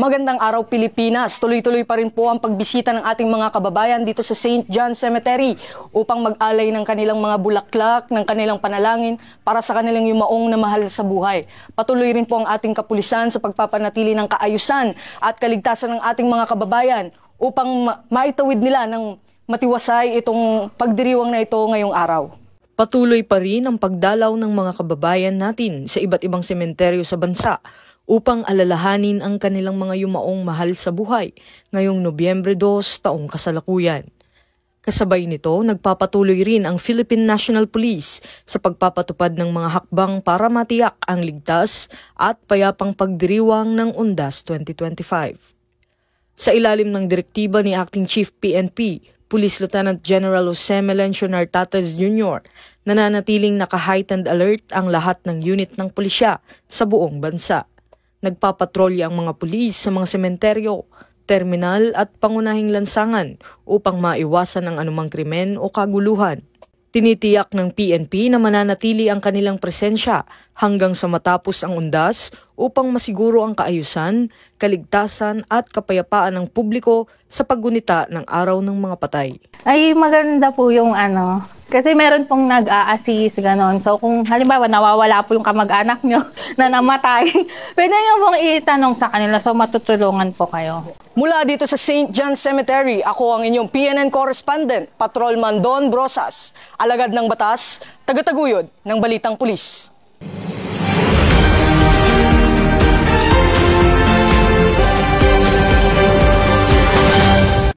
Magandang araw Pilipinas. Tuloy-tuloy pa rin po ang pagbisita ng ating mga kababayan dito sa St. John Cemetery upang mag-alay ng kanilang mga bulaklak, ng kanilang panalangin para sa kanilang yumaong na mahal sa buhay. Patuloy rin po ang ating kapulisan sa pagpapanatili ng kaayusan at kaligtasan ng ating mga kababayan upang maitawid nila ng matiwasay itong pagdiriwang na ito ngayong araw. Patuloy pa rin ang pagdalaw ng mga kababayan natin sa iba't ibang sementeryo sa bansa upang alalahanin ang kanilang mga yumaong mahal sa buhay ngayong Nobyembre 2 taong kasalukuyan. Kasabay nito, nagpapatuloy rin ang Philippine National Police sa pagpapatupad ng mga hakbang para matiyak ang ligtas at payapang pagdiriwang ng Undas 2025. Sa ilalim ng direktiba ni Acting Chief PNP, Police Lieutenant General Jose Melencio Nartates Jr., nananatiling naka-heightened alert ang lahat ng unit ng pulisya sa buong bansa. Nagpapatrolya ang mga pulis sa mga sementeryo, terminal at pangunahing lansangan upang maiwasan ang anumang krimen o kaguluhan. Tinitiyak ng PNP na mananatili ang kanilang presensya hanggang sa matapos ang undas upang masiguro ang kaayusan, kaligtasan at kapayapaan ng publiko sa paggunita ng Araw ng Mga Patay. Ay maganda po yung kasi meron pong nag-a-assist, gano'n. So kung halimbawa nawawala po yung kamag-anak nyo na namatay, pwede nyo pong itanong sa kanila, so matutulungan po kayo. Mula dito sa St. John Cemetery, ako ang inyong PNN correspondent, Patrolman Don Brosas, alagad ng batas, tagataguyod ng Balitang Pulis.